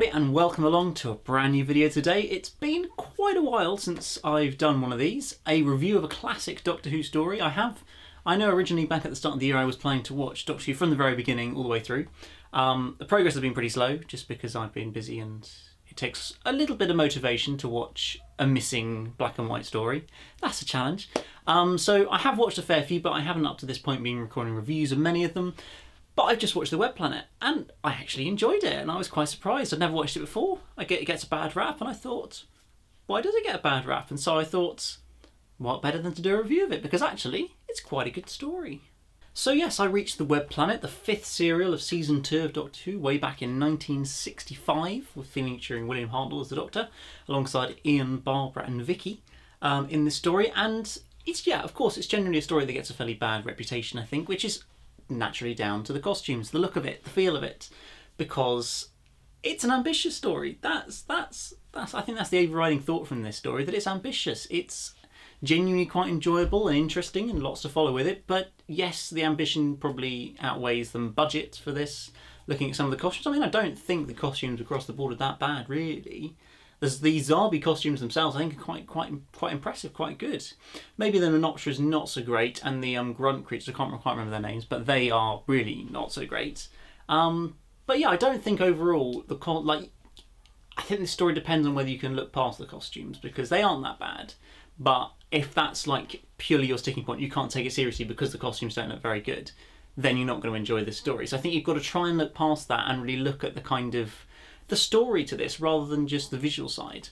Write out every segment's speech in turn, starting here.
everybody, and welcome along to a brand new video today. It's been quite a while since I've done one of these, a review of a classic Doctor Who story. I know originally back at the start of the year I was planning to watch Doctor Who from the very beginning all the way through. The progress has been pretty slow just because I've been busy and it takes a little bit of motivation to watch a missing black and white story. That's a challenge. So I have watched a fair few, but I haven't up to this point been recording reviews of many of them. But I've just watched The Web Planet, and I actually enjoyed it, and I was quite surprised. I'd never watched it before. It gets a bad rap, and I thought, why does it get a bad rap? And so I thought, what better than to do a review of it, because actually, it's quite a good story. So yes, I reached The Web Planet, the 5th serial of Season 2 of Doctor Who, way back in 1965, featuring William Hartnell as the Doctor, alongside Ian, Barbara and Vicky in this story. And of course, it's generally a story that gets a fairly bad reputation, I think, which is naturally down to the costumes, the look of it, the feel of it, because it's an ambitious story. I think that's the overriding thought from this story, that it's ambitious. It's genuinely quite enjoyable and interesting and lots to follow with it, but yes, the ambition probably outweighs the budget for this. Looking at some of the costumes, I mean, I don't think the costumes across the board are that bad, really. There's the Zarbi costumes themselves, I think, are quite impressive, quite good. Maybe the Menoptera's not so great, and the grunt creatures, I can't quite remember their names, but they are really not so great. But yeah, I don't think overall I think this story depends on whether you can look past the costumes, because they aren't that bad. But if that's like purely your sticking point, you can't take it seriously because the costumes don't look very good, then you're not going to enjoy this story. So I think you've got to try and look past that and really look at the story to this rather than just the visual side.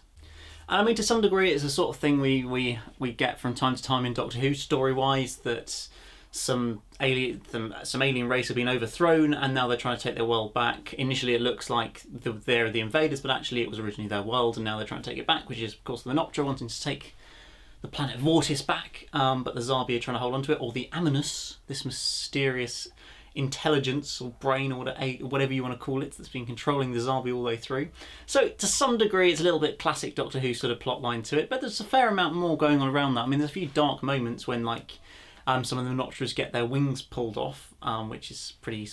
And I mean, to some degree, it's the sort of thing we get from time to time in Doctor Who story-wise, that some alien race have been overthrown and now they're trying to take their world back. Initially, it looks like they're the invaders, but actually it was originally their world, and now they're trying to take it back, which is, of course, the Menoptera wanting to take the planet Vortis back, but the Zarbi are trying to hold on to it, or the Aminus, this mysterious intelligence or brain or whatever you want to call it, that's been controlling the Zarbi all the way through. So to some degree it's a little bit classic Doctor Who sort of plotline to it, but there's a fair amount more going on around that. I mean, there's a few dark moments when some of the Menopteras get their wings pulled off, which is pretty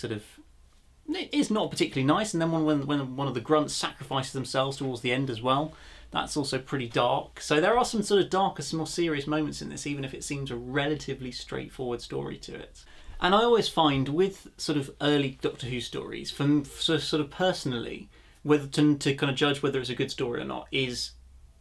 it is not particularly nice, and then when one of the grunts sacrifices themselves towards the end as well, that's also pretty dark. So there are some sort of darker, more serious moments in this, even if it seems a relatively straightforward story to it. And I always find with sort of early Doctor Who stories, sort of personally, whether to kind of judge whether it's a good story or not, is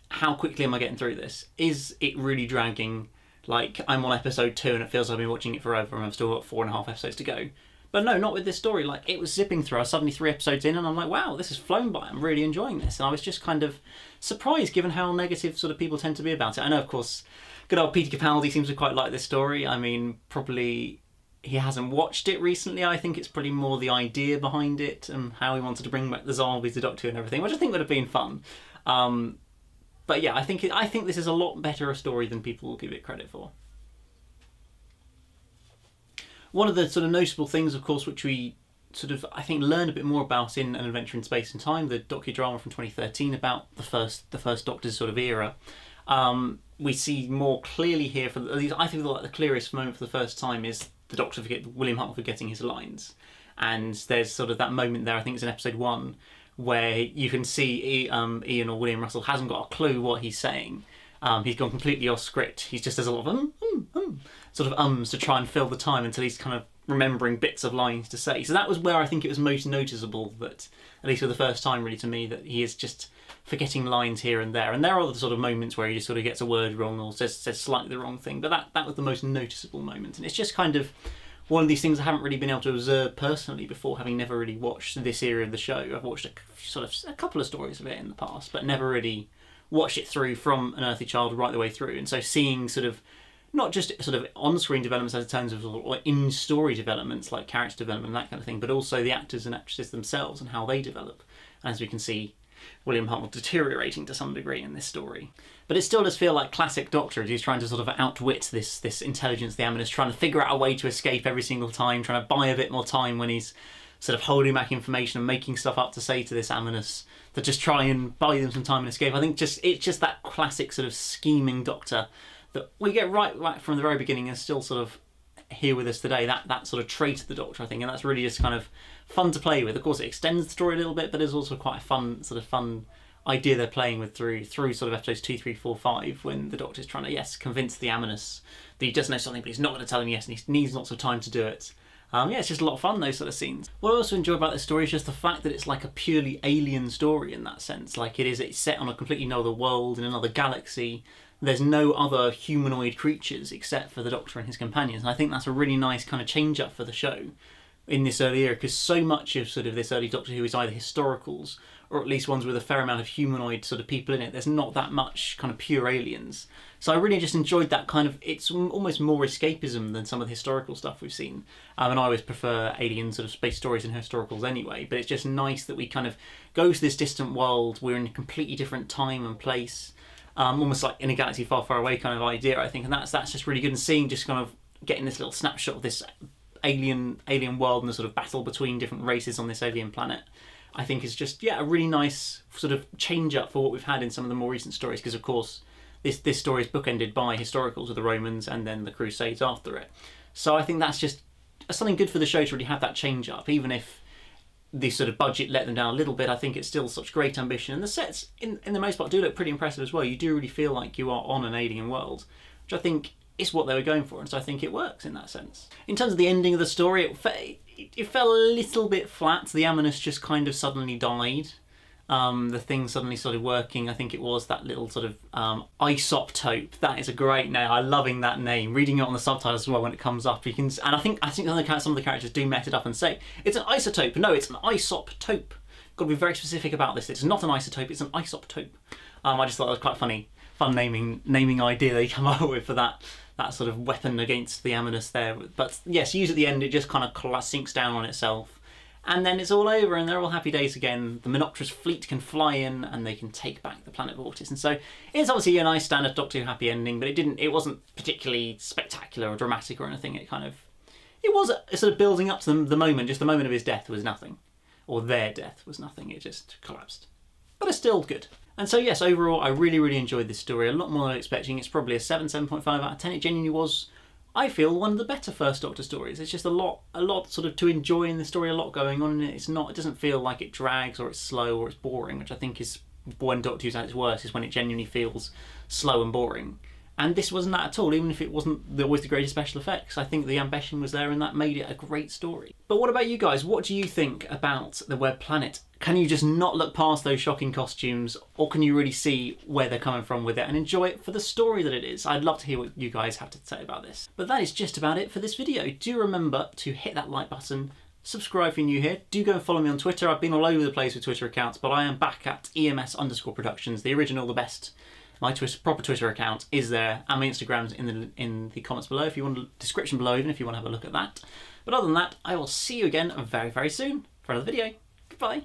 how quickly am I getting through this? Is it really dragging? Like, I'm on episode 2 and it feels like I've been watching it forever and I've still got 4.5 episodes to go. But no, not with this story. Like, it was zipping through. I was suddenly 3 episodes in and I'm like, wow, this has flown by. I'm really enjoying this. And I was just kind of surprised given how negative sort of people tend to be about it. I know, of course, good old Peter Capaldi seems to quite like this story. I mean, probably he hasn't watched it recently. I think it's probably more the idea behind it and how he wanted to bring back the zombies, the Doctor and everything, which I think would have been fun. But yeah, I think this is a lot better a story than people will give it credit for. One of the sort of notable things, of course, which we sort of, I think, learned a bit more about in An Adventure in Space and Time, the docudrama from 2013 about the first Doctor's sort of era, we see more clearly here, I think the clearest moment for the first time is the Doctor William Hartnell forgetting his lines. And there's sort of that moment there, I think it's in episode 1, where you can see Ian or William Russell hasn't got a clue what he's saying. He's gone completely off script. He just does a lot of sort of ums to try and fill the time until he's kind of remembering bits of lines to say. So that was where I think it was most noticeable, that, at least for the first time really to me, that he is just forgetting lines here and there. And there are the sort of moments where he just sort of gets a word wrong or says slightly the wrong thing, but that was the most noticeable moment. And it's just kind of one of these things I haven't really been able to observe personally before, having never really watched this era of the show. I've watched a couple of stories of it in the past, but never really watched it through from An Earthly Child right the way through. And so seeing sort of not just sort of on-screen developments in terms of or in-story developments like character development and that kind of thing, but also the actors and actresses themselves and how they develop. As we can see, William Hartnell deteriorating to some degree in this story. But it still does feel like classic Doctor, as he's trying to sort of outwit this intelligence, the Aminus, trying to figure out a way to escape every single time, trying to buy a bit more time when he's sort of holding back information and making stuff up to say to this Aminus, to just try and buy them some time and escape. I think it's just that classic sort of scheming Doctor that we get right from the very beginning and still sort of here with us today, that sort of trait of the Doctor, I think, and that's really just kind of fun to play with. Of course, it extends the story a little bit, but it's also quite a fun idea they're playing with through sort of episodes 2, 3, 4, 5, when the Doctor's trying to convince the Amanus that he does know something, but he's not going to tell him yes, and he needs lots of time to do it. It's just a lot of fun, those sort of scenes. What I also enjoy about this story is just the fact that it's like a purely alien story in that sense. Like it's set on a completely another world, in another galaxy. There's no other humanoid creatures except for the Doctor and his companions. And I think that's a really nice kind of change up for the show in this early era, because so much of sort of this early Doctor Who is either historicals, or at least ones with a fair amount of humanoid sort of people in it. There's not that much kind of pure aliens. So I really just enjoyed that kind of, it's almost more escapism than some of the historical stuff we've seen. And I always prefer alien sort of space stories and historicals anyway, but it's just nice that we kind of go to this distant world, we're in a completely different time and place, almost like in a galaxy far, far away kind of idea, I think, and that's just really good. And seeing just kind of getting this little snapshot of this alien world and the sort of battle between different races on this alien planet, I think is just, a really nice sort of change up for what we've had in some of the more recent stories, because of course this story is bookended by historicals of the Romans and then the Crusades after it. So I think that's just something good for the show to really have that change up, even if the sort of budget let them down a little bit. I think it's still such great ambition, and the sets in the most part do look pretty impressive as well. You do really feel like you are on an alien world, which I think is what they were going for, and so I think it works in that sense. In terms of the ending of the story, it fell a little bit flat. The Amanus just kind of suddenly died. The thing suddenly started working. I think it was that little sort of isotope. That is a great name. I'm loving that name. Reading it on the subtitles as well when it comes up, you can. And I think some of the characters do mess it up and say it's an isotope. No, it's an isotope. Got to be very specific about this. It's not an isotope. It's an isotope. I just thought that was quite funny, fun naming idea they come up with for that sort of weapon against the Amanus there. But yes, used at the end, it just kind of sinks down on itself. And then it's all over and they're all happy days again. The Menoptera's fleet can fly in and they can take back the planet Vortis. And so it's obviously a nice standard Doctor Who happy ending, but it wasn't particularly spectacular or dramatic or anything. It was a sort of building up to the moment. Just the moment of his death was nothing. Or their death was nothing. It just collapsed. But it's still good. And so yes, overall, I really, really enjoyed this story. A lot more than I was expecting. It's probably a 7.5 out of 10. It genuinely was, I feel, one of the better First Doctor stories. It's just a lot sort of to enjoy in the story, a lot going on in it. It doesn't feel like it drags or it's slow or it's boring, which I think is when Doctor Who's at its worst, is when it genuinely feels slow and boring. And this wasn't that at all, even if it wasn't always the greatest special effects. I think the ambition was there and that made it a great story. But what about you guys? What do you think about the Web Planet? Can you just not look past those shocking costumes, or can you really see where they're coming from with it and enjoy it for the story that it is? I'd love to hear what you guys have to say about this. But that is just about it for this video. Do remember to hit that like button, subscribe if you're new here. Do go and follow me on Twitter. I've been all over the place with Twitter accounts, but I am back at EMS_Productions, the original, the best. My proper Twitter account is there, and my Instagram's in the comments below, if you want the description below, even if you want to have a look at that. But other than that, I will see you again very, very soon for another video. Goodbye.